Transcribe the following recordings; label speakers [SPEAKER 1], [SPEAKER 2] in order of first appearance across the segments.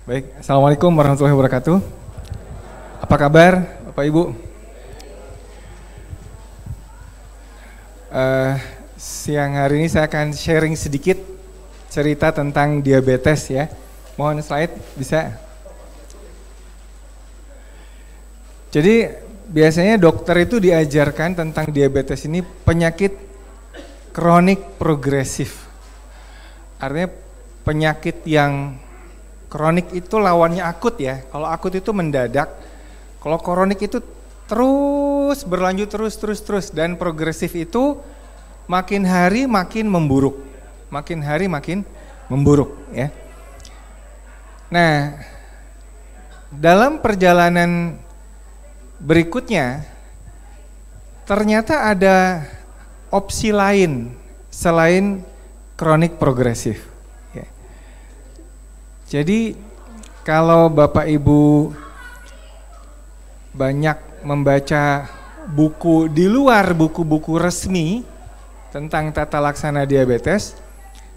[SPEAKER 1] Baik, Assalamualaikum warahmatullahi wabarakatuh. Apa kabar Bapak Ibu? Siang hari ini saya akan sharing sedikit cerita tentang diabetes ya. Mohon slide bisa. Jadi biasanya dokter itu diajarkan tentang diabetes ini penyakit kronik progresif. Artinya penyakit yang kronik itu lawannya akut ya. Kalau akut itu mendadak, kalau kronik itu terus berlanjut terus dan progresif itu makin hari makin memburuk. Makin hari makin memburuk ya. Nah, dalam perjalanan berikutnya ternyata ada opsi lain selain kronik progresif. Jadi kalau Bapak Ibu banyak membaca buku di luar buku-buku resmi tentang tata laksana diabetes,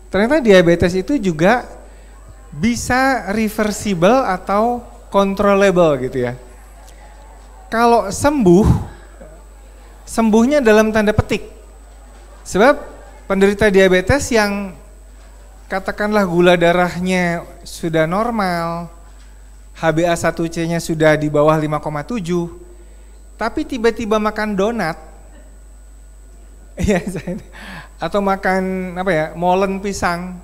[SPEAKER 1] ternyata diabetes itu juga bisa reversible atau controllable gitu ya. Kalau sembuhnya dalam tanda petik. Sebab penderita diabetes yang katakanlah gula darahnya sudah normal, HbA1c-nya sudah di bawah 5,7, tapi tiba-tiba makan donat, atau makan molen pisang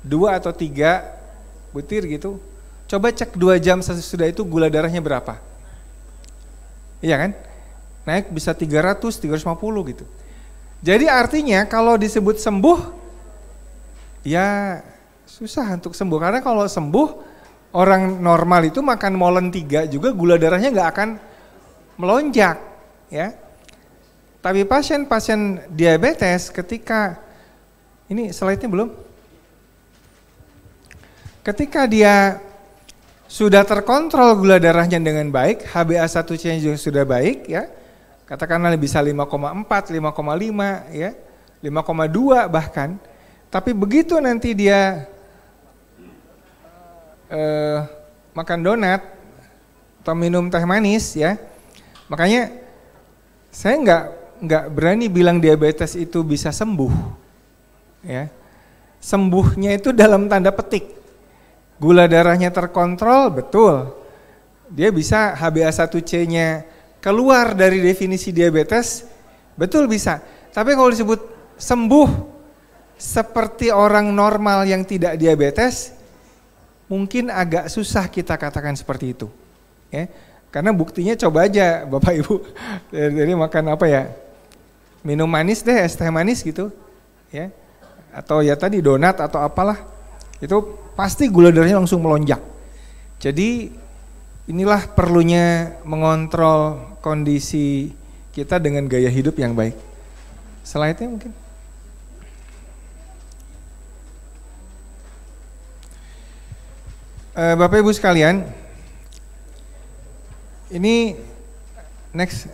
[SPEAKER 1] 2 atau 3 butir gitu, coba cek 2 jam sesudah itu gula darahnya berapa? Iya kan? Naik bisa 300, 350 gitu. Jadi artinya kalau disebut sembuh, ya susah untuk sembuh, karena kalau sembuh orang normal itu makan molen 3 juga gula darahnya nggak akan melonjak ya. Tapi pasien-pasien diabetes ketika, ini slide-nya belum? Ketika dia sudah terkontrol gula darahnya dengan baik, HbA1c-nya juga sudah baik ya, katakanlah bisa 5,4, 5,5 ya, 5,2 bahkan. Tapi begitu nanti dia makan donat atau minum teh manis ya, makanya saya nggak berani bilang diabetes itu bisa sembuh ya. Sembuhnya itu dalam tanda petik, gula darahnya terkontrol betul, dia bisa HbA1c-nya keluar dari definisi diabetes, betul bisa. Tapi kalau disebut sembuh seperti orang normal yang tidak diabetes, mungkin agak susah kita katakan seperti itu ya. Karena buktinya coba aja Bapak Ibu dari makan minum manis deh, es teh manis gitu ya, atau ya tadi donat atau apalah, itu pasti gula darahnya langsung melonjak. Jadi inilah perlunya mengontrol kondisi kita dengan gaya hidup yang baik. Slide-nya mungkin. Bapak Ibu sekalian, ini next.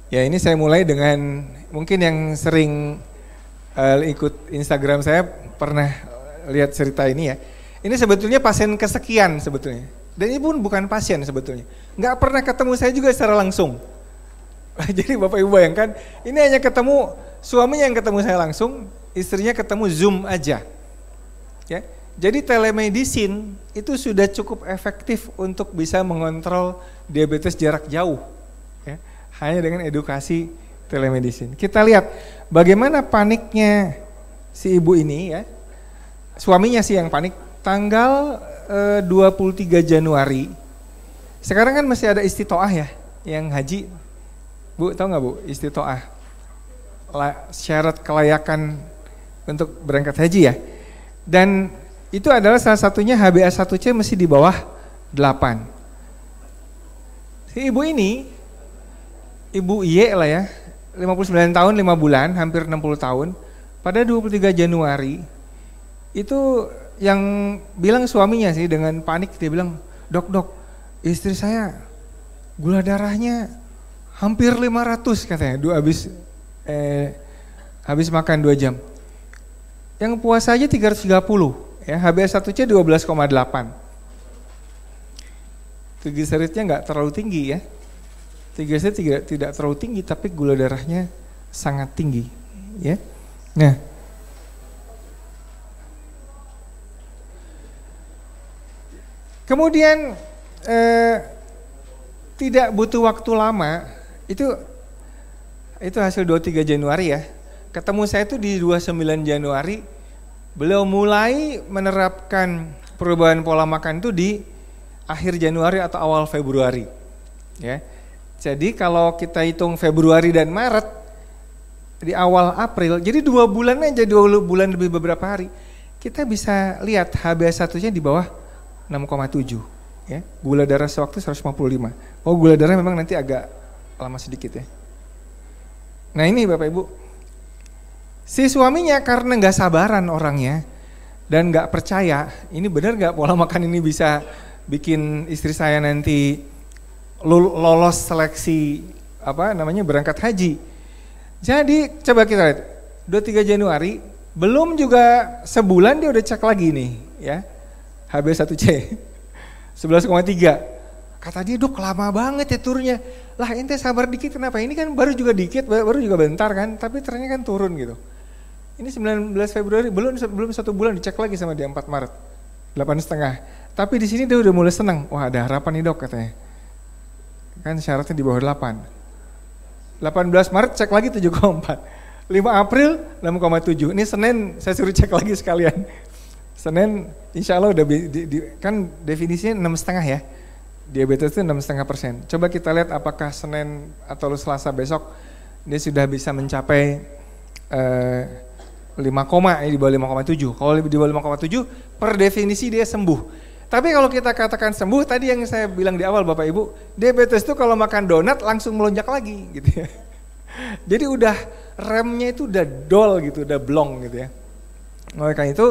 [SPEAKER 1] Ya, ini saya mulai dengan mungkin yang sering ikut Instagram saya pernah lihat cerita ini ya. Ini sebetulnya pasien kesekian sebetulnya. Dan ini pun bukan pasien sebetulnya. Nggak pernah ketemu saya juga secara langsung. Jadi Bapak Ibu bayangkan, ini hanya ketemu suaminya yang ketemu saya langsung, istrinya ketemu Zoom aja. Ya, jadi telemedicine itu sudah cukup efektif untuk bisa mengontrol diabetes jarak jauh, ya, hanya dengan edukasi telemedicine. Kita lihat bagaimana paniknya si ibu ini ya, suaminya sih yang panik. Tanggal 23 Januari, sekarang kan masih ada istitoah ya, yang haji, Bu tahu nggak Bu istitoah? Syarat kelayakan untuk berangkat haji ya. Dan itu adalah salah satunya HbA1c mesti di bawah 8. Si ibu ini, Ibu Y lah ya, 59 tahun 5 bulan, hampir 60 tahun. Pada 23 Januari, itu yang bilang suaminya sih dengan panik, dia bilang, dok, istri saya gula darahnya hampir 500 katanya, habis makan 2 jam. Yang puasa aja 330. ya, HbA1c 12,8. Trigliseridnya nggak terlalu tinggi ya. Trigliserid tidak terlalu tinggi, tapi gula darahnya sangat tinggi, ya. Nah, kemudian tidak butuh waktu lama, itu hasil 23 Januari ya. Ketemu saya itu di 29 Januari, beliau mulai menerapkan perubahan pola makan itu di akhir Januari atau awal Februari, ya. Jadi kalau kita hitung Februari dan Maret, di awal April, jadi 2 bulan aja, 2 bulan lebih beberapa hari, kita bisa lihat HbA1-nya di bawah 6,7, ya. Gula darah sewaktu 155. Oh, gula darah memang nanti agak lama sedikit ya. Nah ini Bapak Ibu, si suaminya karena nggak sabaran orangnya dan nggak percaya, ini benar nggak pola makan ini bisa bikin istri saya nanti lolos seleksi berangkat haji. Jadi coba kita lihat 23 Januari, belum juga sebulan dia udah cek lagi nih ya, HbA1c 11,3. Kata dia, "Dok, lama banget ya turunnya." Lah ente sabar dikit, kenapa? Ini kan baru juga dikit, baru juga bentar kan, tapi ternyata kan turun gitu. Ini 19 Februari, belum 1 bulan dicek lagi sama dia 4 Maret 8,5. Tapi di sini dia udah mulai senang. Wah, ada harapan nih dok katanya. Kan syaratnya di bawah 8. 18 Maret cek lagi 7,4. 5 April 6,7. Ini Senin saya suruh cek lagi sekalian. Senin insya Allah udah kan definisinya 6,5 ya. Diabetes itu 6,5%. Coba kita lihat apakah Senin atau Selasa besok dia sudah bisa mencapai 5, di bawah 5,7. Kalau di bawah 5,7 per definisi dia sembuh. Tapi kalau kita katakan sembuh, tadi yang saya bilang di awal Bapak Ibu, diabetes itu kalau makan donat langsung melonjak lagi gitu ya. Jadi udah remnya itu udah dol gitu, udah blong gitu ya. Oleh karena itu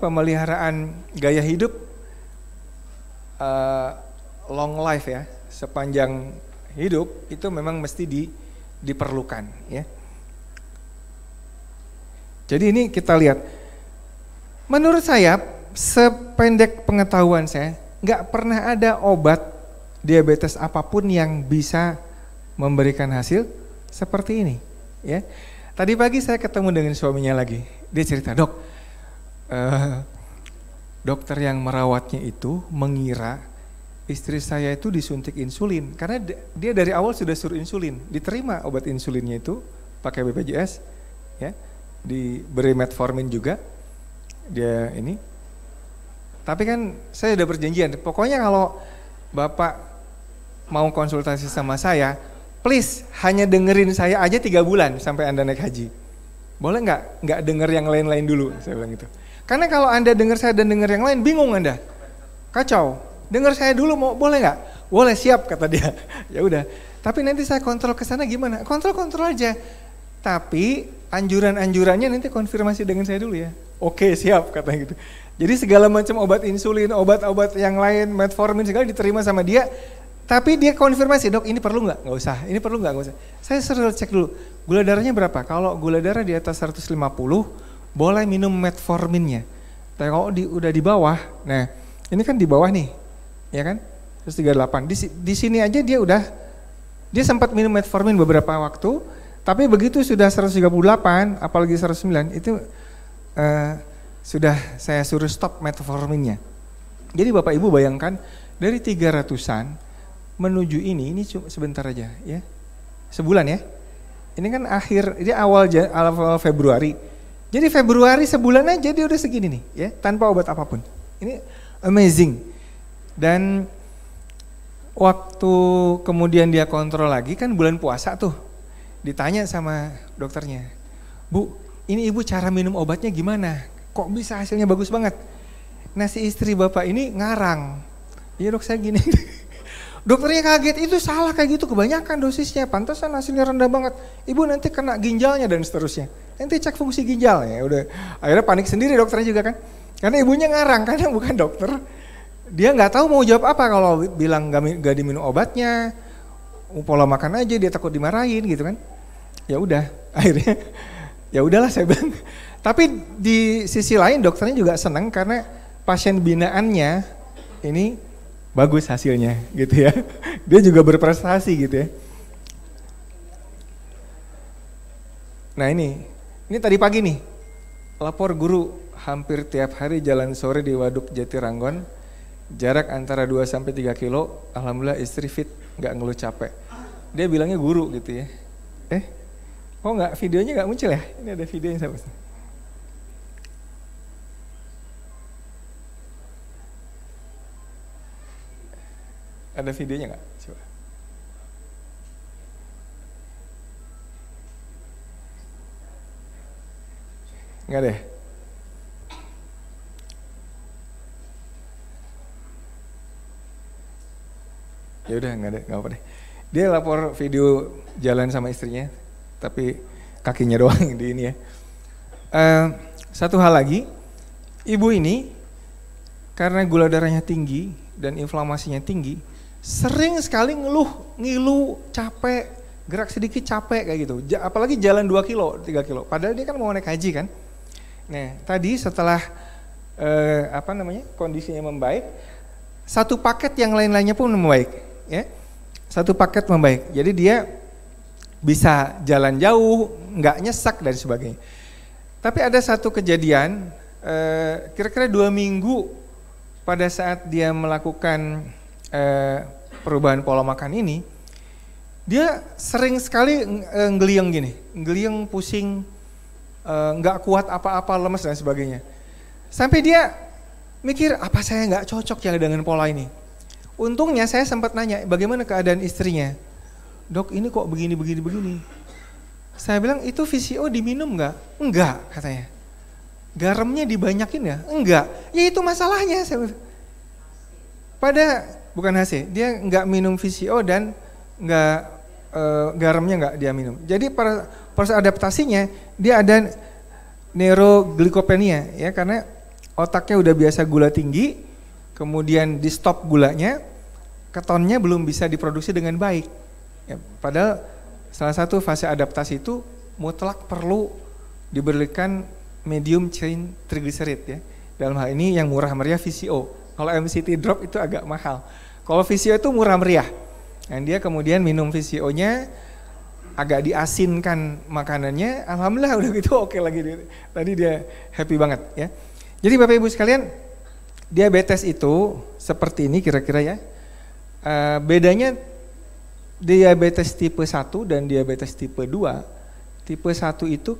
[SPEAKER 1] pemeliharaan gaya hidup long life ya, sepanjang hidup itu memang mesti diperlukan ya. Jadi ini kita lihat, menurut saya sependek pengetahuan saya nggak pernah ada obat diabetes apapun yang bisa memberikan hasil seperti ini ya. Tadi pagi saya ketemu dengan suaminya lagi, dia cerita, "Dok, dokter yang merawatnya itu mengira istri saya itu disuntik insulin karena dia dari awal sudah suruh insulin, diterima obat insulinnya itu pakai BPJS ya, diberi metformin juga dia ini. Tapi kan saya udah perjanjian, pokoknya kalau Bapak mau konsultasi sama saya, please hanya dengerin saya aja 3 bulan sampai Anda naik haji. Boleh nggak denger yang lain-lain dulu?" Saya bilang gitu. Karena kalau Anda dengar saya dan dengar yang lain, bingung Anda. Kacau. Dengar saya dulu boleh nggak? Boleh, siap kata dia. Ya udah. Tapi nanti saya kontrol ke sana gimana? Kontrol aja. Tapi anjuran-anjurannya nanti konfirmasi dengan saya dulu ya. Oke, siap katanya gitu. Jadi segala macam obat insulin, obat-obat yang lain, metformin segala diterima sama dia. Tapi dia konfirmasi, "Dok, ini perlu nggak? Nggak usah. Ini perlu nggak? Nggak usah." Saya suruh cek dulu. Gula darahnya berapa? Kalau gula darah di atas 150, boleh minum metforminnya. Tapi kalau udah di bawah, nah ini kan di bawah nih, ya kan? 138. Di sini aja dia sempat minum metformin beberapa waktu, tapi begitu sudah 138, apalagi 109, itu sudah saya suruh stop metforminnya. Jadi Bapak Ibu bayangkan dari 300-an menuju ini sebentar aja ya, sebulan ya. Ini kan awal Februari. Jadi Februari sebulan aja dia udah segini nih ya, tanpa obat apapun. Ini amazing. Dan waktu kemudian dia kontrol lagi kan bulan puasa tuh, ditanya sama dokternya, "Bu, ini ibu cara minum obatnya gimana? Kok bisa hasilnya bagus banget?" Nah si istri Bapak ini ngarang, "Iya dok, saya gini." Dokternya kaget, "Itu salah kayak gitu, kebanyakan dosisnya, pantasan hasilnya rendah banget. Ibu nanti kena ginjalnya dan seterusnya. Nanti cek fungsi ginjal." Ya udah, akhirnya panik sendiri dokternya juga kan. Karena ibunya ngarang, karena bukan dokter. Dia nggak tahu mau jawab apa kalau bilang nggak diminum obatnya, pola makan aja, dia takut dimarahin gitu kan. Ya udah, akhirnya Ya udahlah saya bilang. Tapi di sisi lain dokternya juga senang karena pasien binaannya ini bagus hasilnya gitu ya. Dia juga berprestasi gitu ya. Nah ini tadi pagi nih, lapor guru hampir tiap hari jalan sore di Waduk Jatiranggon, jarak antara 2-3 kilo, alhamdulillah istri fit, gak ngeluh capek. Dia bilangnya guru gitu ya. Kok nggak videonya nggak muncul ya? Ini ada videonya saya pesan. Ada videonya nggak? Coba. Nggak ada ya? Ya udah nggak ada, nggak apa deh. Dia lapor video jalan sama istrinya, tapi kakinya doang di ini ya. Satu hal lagi, ibu ini karena gula darahnya tinggi dan inflamasinya tinggi, sering sekali ngilu, capek, gerak sedikit capek kayak gitu. Apalagi jalan 2 kilo, 3 kilo. Padahal dia kan mau naik haji kan. Nah, tadi setelah kondisinya membaik, satu paket yang lain-lainnya pun membaik, ya. Satu paket membaik. Jadi dia bisa jalan jauh, nggak nyesak dan sebagainya. Tapi ada satu kejadian, kira-kira 2 minggu pada saat dia melakukan perubahan pola makan ini, dia sering sekali ngeliyeng pusing, nggak kuat apa-apa, lemes dan sebagainya. Sampai dia mikir, apa saya nggak cocok ya dengan pola ini? Untungnya saya sempat nanya, bagaimana keadaan istrinya? Dok, ini kok begini. Saya bilang, itu VCO diminum nggak? Enggak, katanya. Garamnya dibanyakin ya? Enggak. Ya itu masalahnya. Bukan HC, dia nggak minum VCO dan nggak garamnya nggak dia minum. Jadi proses adaptasinya dia ada neuroglikopenia ya, karena otaknya udah biasa gula tinggi, kemudian di stop gulanya, ketonnya belum bisa diproduksi dengan baik. Ya, padahal salah satu fase adaptasi itu mutlak perlu diberikan medium chain triglyceride ya. Dalam hal ini yang murah meriah VCO. Kalau MCT drop itu agak mahal. Kalau VCO itu murah meriah. Dan dia kemudian minum VCO-nya, agak diasinkan makanannya, alhamdulillah udah gitu oke lagi. Tadi dia happy banget ya. Jadi Bapak Ibu sekalian, diabetes itu seperti ini kira-kira ya. Bedanya diabetes tipe 1 dan diabetes tipe 2. Tipe 1 itu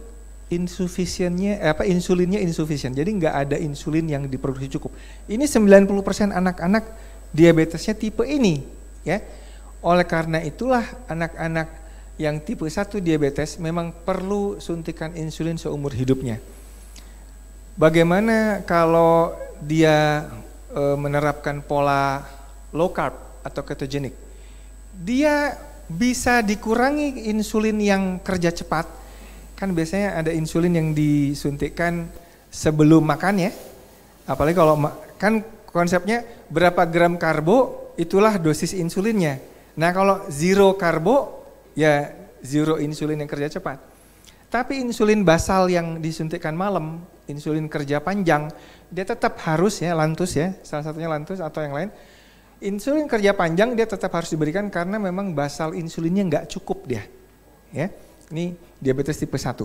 [SPEAKER 1] insulinnya insufisien. Jadi nggak ada insulin yang diproduksi cukup. Ini 90% anak-anak diabetesnya tipe ini ya. Oleh karena itulah anak-anak yang tipe 1 diabetes memang perlu suntikan insulin seumur hidupnya. Bagaimana kalau dia menerapkan pola low carb atau ketogenik? Dia bisa dikurangi insulin yang kerja cepat. Kan biasanya ada insulin yang disuntikkan sebelum makan ya. Apalagi kalau kan konsepnya berapa gram karbo itulah dosis insulinnya. Nah kalau zero karbo ya zero insulin yang kerja cepat. Tapi insulin basal yang disuntikkan malam, insulin kerja panjang, dia tetap harus ya, lantus ya, salah satunya lantus atau yang lain. Insulin kerja panjang dia tetap harus diberikan karena memang basal insulinnya nggak cukup dia. Ya, ini diabetes tipe 1.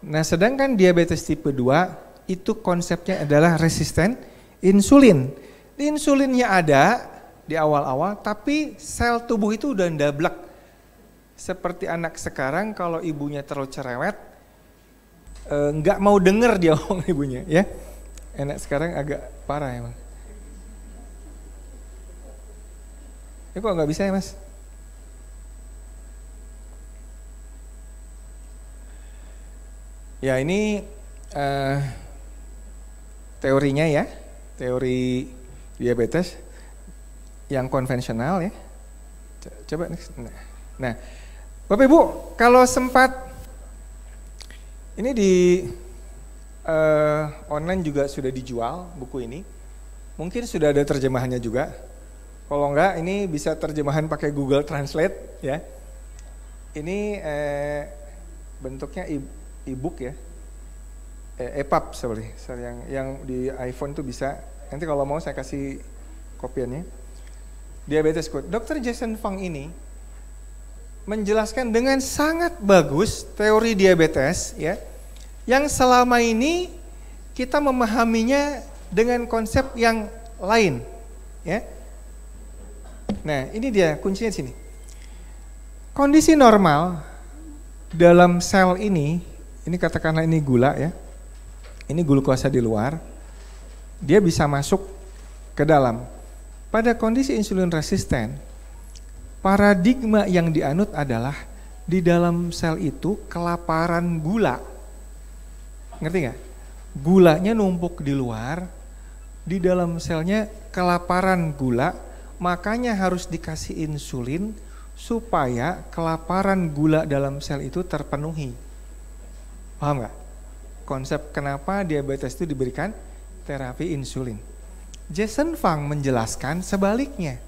[SPEAKER 1] Nah sedangkan diabetes tipe 2 itu konsepnya adalah resisten insulin. Insulinnya ada di awal-awal tapi sel tubuh itu udah ndablek. Seperti anak sekarang kalau ibunya terlalu cerewet, nggak mau denger dia ngomong ibunya ya. Anak sekarang agak parah emang. Ini kok nggak bisa ya mas? Ya ini teorinya ya, teori diabetes yang konvensional ya. Coba next. Nah, Bapak Ibu kalau sempat ini di online juga sudah dijual buku ini. Mungkin sudah ada terjemahannya juga. Kalau enggak ini bisa terjemahan pakai Google Translate ya. Ini bentuknya e-book ya, EPUB sorry, yang di iPhone tuh bisa. Nanti kalau mau saya kasih kopiannya. Diabetes Code. Dr. Jason Fung ini menjelaskan dengan sangat bagus teori diabetes ya, yang selama ini kita memahaminya dengan konsep yang lain ya. Nah, ini dia kuncinya di sini. Kondisi normal dalam sel ini katakanlah ini gula ya. Ini glukosa di luar. Dia bisa masuk ke dalam. Pada kondisi insulin resisten, paradigma yang dianut adalah di dalam sel itu kelaparan gula. Ngerti nggak? Gulanya numpuk di luar, di dalam selnya kelaparan gula, makanya harus dikasih insulin supaya kelaparan gula dalam sel itu terpenuhi. Paham nggak? Konsep kenapa diabetes itu diberikan terapi insulin. Jason Fung menjelaskan sebaliknya.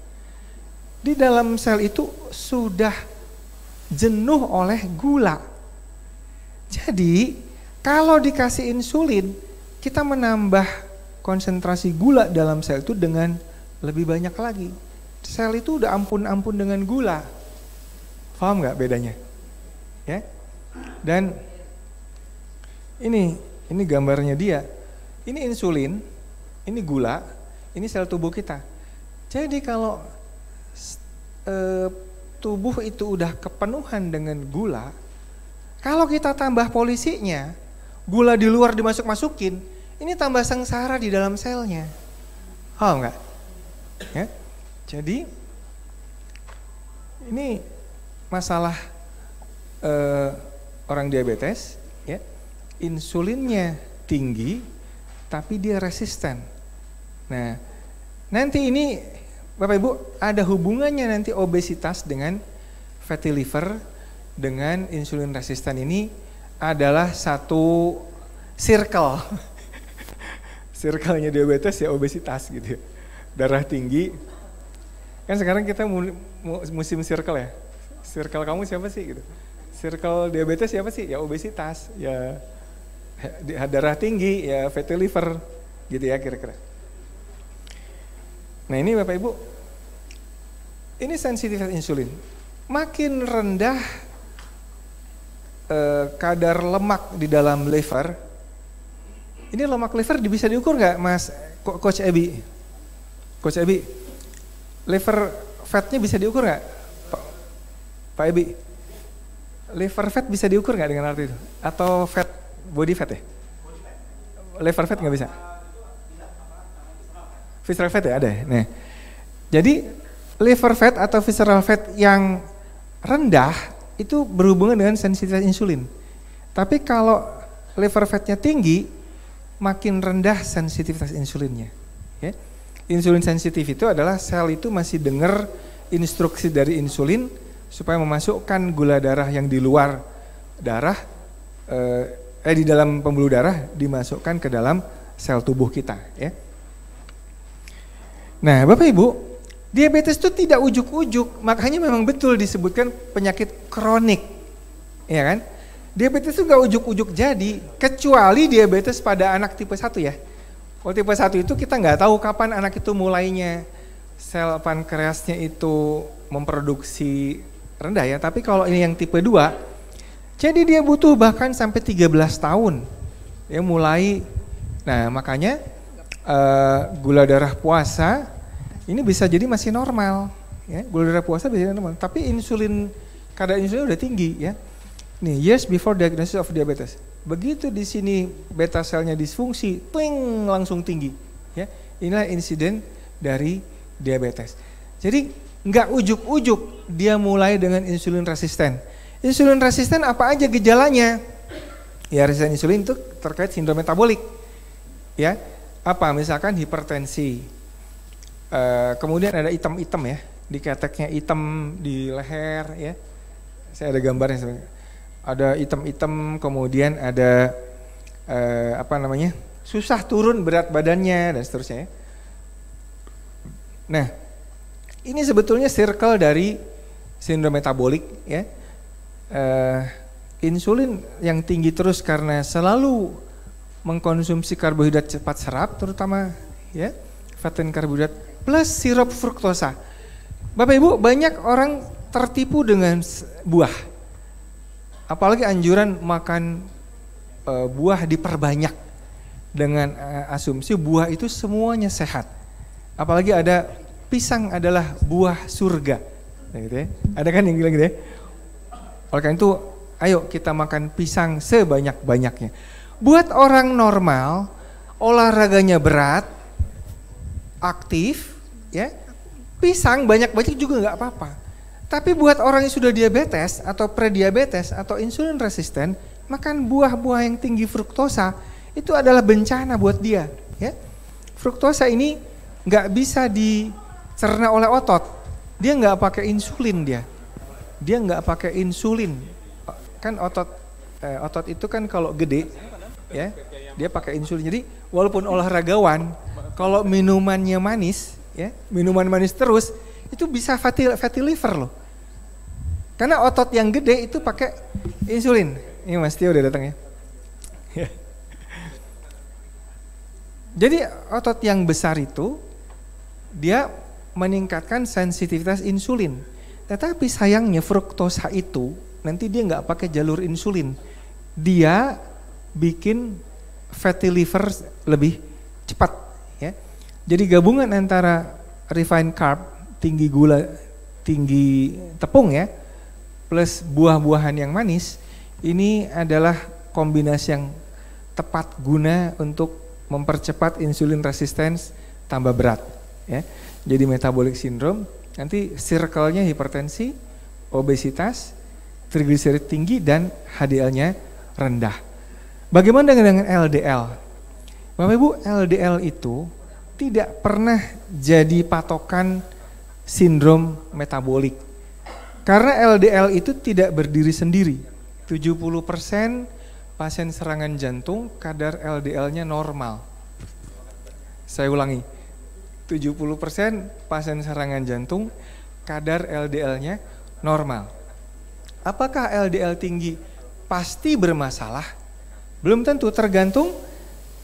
[SPEAKER 1] Di dalam sel itu sudah jenuh oleh gula. Jadi kalau dikasih insulin, kita menambah konsentrasi gula dalam sel itu dengan lebih banyak lagi. Sel itu udah ampun-ampun dengan gula. Paham nggak bedanya? Ya. Dan ini gambarnya dia. Ini insulin, ini gula, ini sel tubuh kita. Jadi kalau tubuh itu udah kepenuhan dengan gula, kalau kita tambah polisinya, gula di luar dimasuk-masukin, ini tambah sengsara di dalam selnya. Paham nggak? Ya. Jadi ini masalah orang diabetes, ya, insulinnya tinggi, tapi dia resisten. Nah, nanti ini Bapak Ibu ada hubungannya nanti obesitas dengan fatty liver, dengan insulin resisten ini adalah satu circle. Circle-nya diabetes ya obesitas gitu ya. Darah tinggi. Kan sekarang kita musim circle ya. Circle kamu siapa sih gitu? Circle diabetes siapa sih? Ya obesitas, ya darah tinggi, ya fatty liver gitu ya kira-kira. Nah ini Bapak Ibu, ini sensitivitas insulin. Makin rendah kadar lemak di dalam liver, ini lemak liver bisa diukur nggak Mas Coach Ebi? Coach Ebi, liver fatnya bisa diukur nggak? Pak Ebi, liver fat bisa diukur nggak dengan arti itu? Atau fat? Body fat ya? Liver fat nggak bisa? Visceral fat ya ada ya? Nah, jadi liver fat atau visceral fat yang rendah itu berhubungan dengan sensitivitas insulin. Tapi kalau liver fatnya tinggi, makin rendah sensitivitas insulinnya. Ya. Insulin sensitif itu adalah sel itu masih dengar instruksi dari insulin supaya memasukkan gula darah yang di luar darah, di dalam pembuluh darah dimasukkan ke dalam sel tubuh kita. Ya. Nah, Bapak Ibu, diabetes itu tidak ujuk-ujuk, makanya memang betul disebutkan penyakit kronik, ya kan? Diabetes itu gak ujuk-ujuk jadi, kecuali diabetes pada anak tipe 1 ya. Kalau tipe 1 itu kita nggak tahu kapan anak itu mulainya, sel pankreasnya itu memproduksi rendah ya, tapi kalau ini yang tipe 2, jadi dia butuh bahkan sampai 13 tahun, ya mulai, nah makanya gula darah puasa ini bisa jadi masih normal, ya gula darah puasa bisa normal, tapi kadar insulin udah tinggi ya. Nih years before diagnosis of diabetes, begitu di sini beta selnya disfungsi, ping langsung tinggi, ya inilah insiden dari diabetes. Jadi nggak ujuk-ujuk dia mulai dengan insulin resisten. Insulin resisten apa aja gejalanya? Ya resisten insulin itu terkait sindrom metabolik, ya. Apa misalkan hipertensi, kemudian ada item-item ya, di keteknya item di leher ya, saya ada gambarnya sebenarnya. Ada item-item, kemudian ada susah turun berat badannya dan seterusnya ya. Nah ini sebetulnya circle dari sindrom metabolik ya. insulin yang tinggi terus karena selalu mengkonsumsi karbohidrat cepat serap, terutama ya fat dan karbohidrat plus sirup fruktosa. Bapak Ibu, banyak orang tertipu dengan buah. Apalagi anjuran makan buah diperbanyak dengan asumsi buah itu semuanya sehat. Apalagi ada pisang adalah buah surga. Nah, gitu ya. Ada kan yang bilang gitu ya. Oleh karena itu, ayo kita makan pisang sebanyak-banyaknya. Buat orang normal, olahraganya berat, aktif, ya, pisang banyak-banyak juga nggak apa-apa. Tapi buat orang yang sudah diabetes atau prediabetes atau insulin resisten, makan buah-buah yang tinggi fruktosa itu adalah bencana buat dia. Ya, fruktosa ini nggak bisa dicerna oleh otot. Dia nggak pakai insulin dia nggak pakai insulin. Kan otot itu kan kalau gede, ya, dia pakai insulin. Jadi walaupun olahragawan, kalau minumannya manis, ya, minuman manis terus, itu bisa fatty liver loh. Karena otot yang gede itu pakai insulin. Ini Mas Tio udah datang ya. Jadi otot yang besar itu dia meningkatkan sensitivitas insulin. Tetapi sayangnya fruktosa itu nanti dia nggak pakai jalur insulin. Dia bikin fatty liver lebih cepat. Ya. Jadi gabungan antara refined carb, tinggi gula, tinggi tepung ya, plus buah-buahan yang manis, ini adalah kombinasi yang tepat guna untuk mempercepat insulin resistance tambah berat. Ya. Jadi metabolic syndrome, nanti circle-nya hipertensi, obesitas, trigliserid tinggi, dan HDL-nya rendah. Bagaimana dengan LDL? Bapak Ibu, LDL itu tidak pernah jadi patokan sindrom metabolik. Karena LDL itu tidak berdiri sendiri. 70% pasien serangan jantung kadar LDL-nya normal. Saya ulangi, 70% pasien serangan jantung kadar LDL-nya normal. Apakah LDL tinggi pasti bermasalah? Belum tentu, tergantung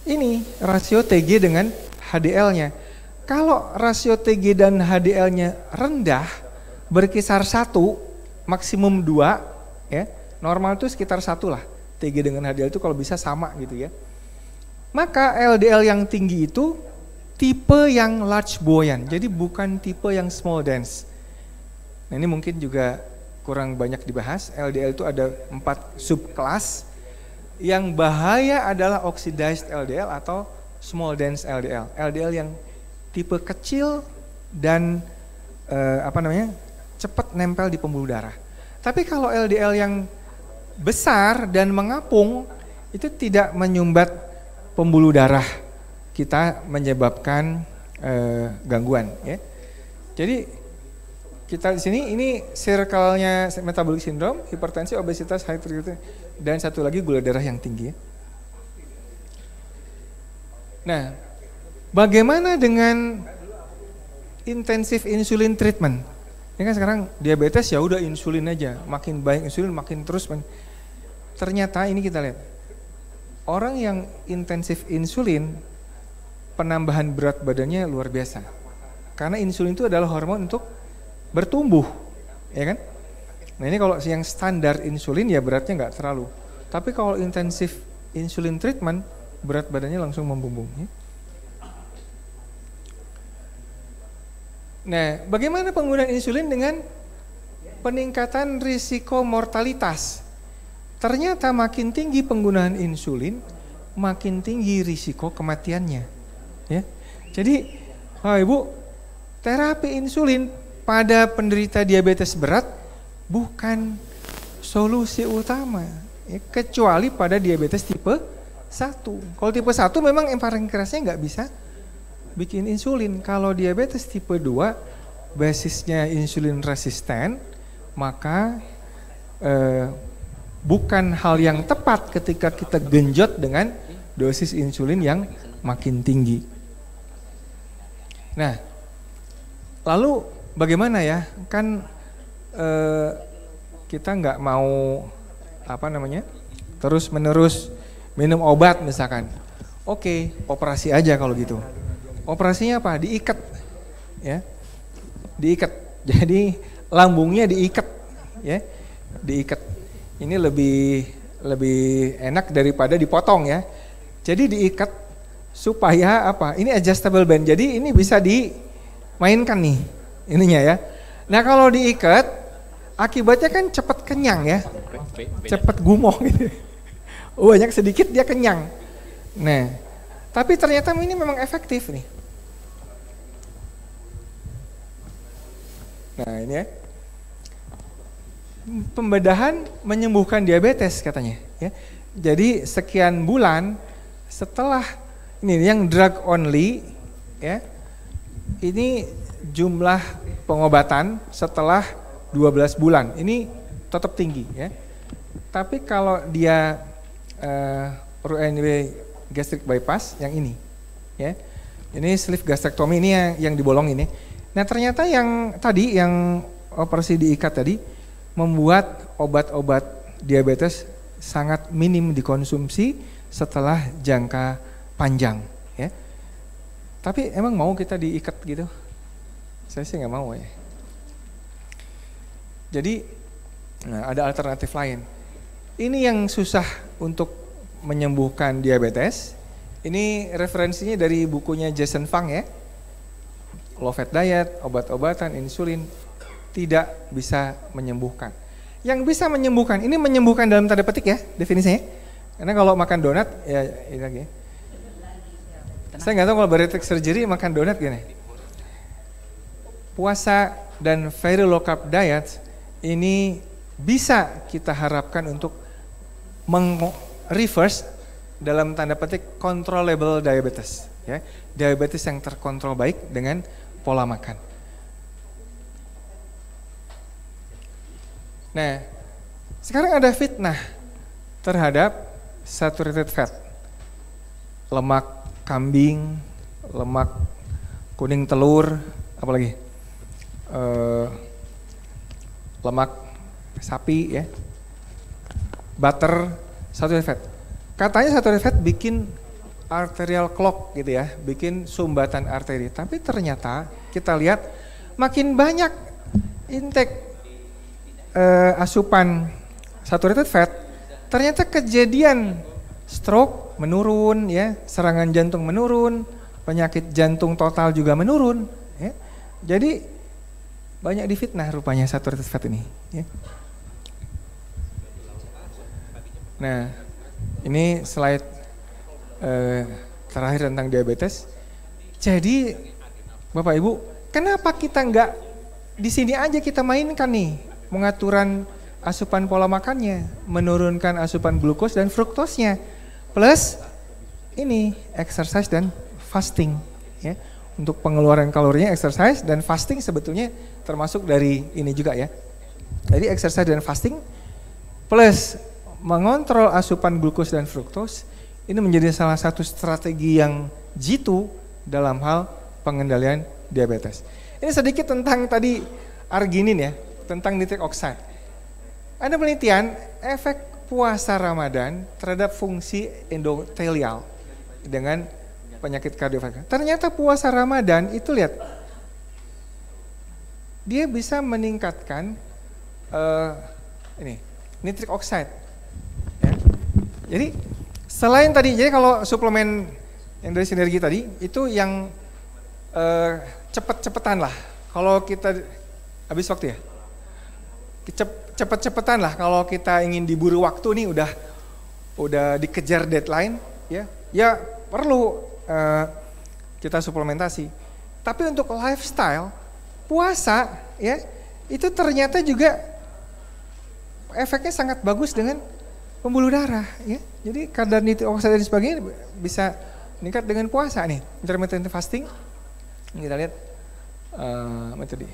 [SPEAKER 1] ini rasio TG dengan HDL-nya. Kalau rasio TG dan HDL-nya rendah, berkisar 1, maksimum 2, ya, normal itu sekitar 1 lah. TG dengan HDL itu kalau bisa sama gitu ya. Maka LDL yang tinggi itu tipe yang large buoyant, jadi bukan tipe yang small dense. Nah, ini mungkin juga kurang banyak dibahas. LDL itu ada 4 subkelas. Yang bahaya adalah oxidized LDL atau small dense LDL. LDL yang tipe kecil dan cepat nempel di pembuluh darah. Tapi kalau LDL yang besar dan mengapung itu tidak menyumbat pembuluh darah kita, menyebabkan gangguan. Ya. Jadi kita di sini ini circle-nya metabolic syndrome, hipertensi, obesitas, high triglyceride, dan satu lagi gula darah yang tinggi. Nah, bagaimana dengan intensive insulin treatment? Ini kan sekarang diabetes ya udah insulin aja, makin banyak insulin makin terus. Ternyata ini kita lihat, orang yang intensif insulin penambahan berat badannya luar biasa. Karena insulin itu adalah hormon untuk bertumbuh, ya kan? Nah ini kalau yang standar insulin ya beratnya nggak terlalu. Tapi kalau intensif insulin treatment berat badannya langsung membumbung. Ya. Nah, bagaimana penggunaan insulin dengan peningkatan risiko mortalitas? Ternyata makin tinggi penggunaan insulin, makin tinggi risiko kematiannya. Ya. Jadi, Ibu, terapi insulin pada penderita diabetes berat bukan solusi utama, ya, kecuali pada diabetes tipe 1. Kalau tipe 1 memang pankreasnya nggak bisa bikin insulin. Kalau diabetes tipe 2 basisnya insulin resisten, maka bukan hal yang tepat ketika kita genjot dengan dosis insulin yang makin tinggi. Nah, lalu bagaimana ya? Kan kita nggak mau apa namanya, terus menerus minum obat misalkan, oke, operasi aja kalau gitu. Operasinya apa? Diikat, ya, diikat. Jadi lambungnya diikat, ya, diikat. Ini lebih enak daripada dipotong ya. Jadi diikat supaya apa? Ini adjustable band. Jadi ini bisa dimainkan nih ininya ya. Nah kalau diikat, akibatnya kan cepat kenyang ya, cepat gumoh gitu. Banyak sedikit dia kenyang. Nah, tapi ternyata ini memang efektif nih. Nah ini ya, pembedahan menyembuhkan diabetes katanya. Ya. Jadi sekian bulan setelah ini yang drug only, ya, ini jumlah pengobatan setelah 12 bulan ini tetap tinggi ya. Tapi kalau dia RUNW gastric bypass yang ini ya. Ini sleeve gastrectomy ini yang dibolong ini. Nah, ternyata yang tadi yang operasi diikat tadi membuat obat-obat diabetes sangat minim dikonsumsi setelah jangka panjang ya. Tapi emang mau kita diikat gitu? Saya sih nggak mau ya. Jadi ada alternatif lain. Ini yang susah untuk menyembuhkan diabetes. Ini referensinya dari bukunya Jason Fung ya. Low fat diet, obat-obatan, insulin tidak bisa menyembuhkan. Yang bisa menyembuhkan, ini menyembuhkan dalam tanda petik ya definisinya. Karena kalau makan donat ya ini lagi. Saya nggak tahu kalau bariatric surgery makan donat gini. Puasa dan very low carb diet ini bisa kita harapkan untuk reverse dalam tanda petik controllable diabetes ya. Diabetes yang terkontrol baik dengan pola makan. Nah, sekarang ada fitnah terhadap saturated fat. Lemak kambing, lemak kuning telur, apalagi lemak sapi ya, butter, saturated fat. Katanya saturated fat bikin arterial clog gitu ya, bikin sumbatan arteri. Tapi ternyata kita lihat makin banyak intake asupan saturated fat, ternyata kejadian stroke menurun ya, serangan jantung menurun, penyakit jantung total juga menurun ya. Jadi banyak difitnah rupanya saturated fat ini ya. Nah, ini slide terakhir tentang diabetes. Jadi Bapak Ibu, kenapa kita nggak di sini aja kita mainkan nih pengaturan asupan pola makannya, menurunkan asupan glukos dan fruktosnya, plus ini exercise dan fasting ya. Untuk pengeluaran kalorinya exercise dan fasting sebetulnya termasuk dari ini juga ya. Jadi exercise dan fasting plus mengontrol asupan glukos dan fruktos ini menjadi salah satu strategi yang jitu dalam hal pengendalian diabetes. Ini sedikit tentang tadi arginin ya, tentang nitric oxide. Ada penelitian efek puasa Ramadan terhadap fungsi endotelial dengan penyakit kardiovaskular. Ternyata puasa Ramadan itu lihat, dia bisa meningkatkan ini nitric oxide. Ya. Jadi selain tadi, jadi kalau suplemen yang dari sinergi tadi itu yang cepet-cepetan lah. Kalau kita habis waktu ya, cepet-cepetan lah. Kalau kita ingin diburu waktu nih, udah dikejar deadline, ya perlu kita suplementasi. Tapi untuk lifestyle, puasa ya itu ternyata juga efeknya sangat bagus dengan pembuluh darah ya. Jadi kadar nitric oxide dan sebagainya bisa meningkat dengan puasa nih. Intermittent fasting, kita lihat metode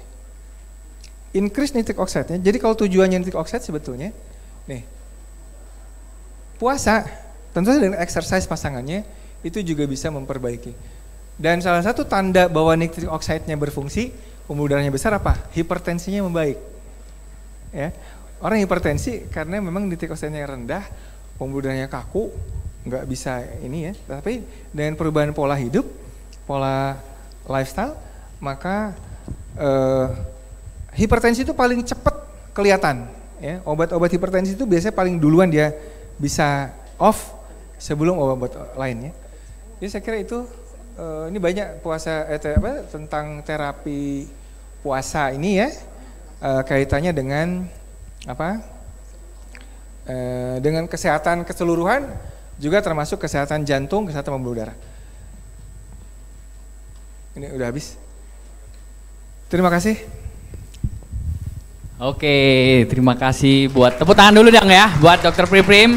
[SPEAKER 1] increase nitric oxide ya. Jadi kalau tujuannya nitric oxide sebetulnya nih puasa, tentu saja dengan exercise pasangannya itu juga bisa memperbaiki. Dan salah satu tanda bahwa nitric oxide-nya berfungsi, pembuluh darahnya besar apa? Hipertensinya membaik. Ya. orang hipertensi karena memang titik oksigennya rendah, pembuluh darahnya kaku, nggak bisa ini ya. Tapi dengan perubahan pola hidup, pola lifestyle, maka hipertensi itu paling cepat kelihatan. Ya, obat-obat hipertensi itu biasanya paling duluan dia bisa off sebelum obat lainnya. Jadi saya kira itu ini banyak puasa tentang terapi puasa ini ya kaitannya dengan dengan kesehatan keseluruhan juga termasuk kesehatan jantung, kesehatan pembuluh darah. Ini udah habis. Terima kasih.
[SPEAKER 2] Oke, terima kasih buat tepuk tangan dulu dong ya buat Dr. Prim Prim.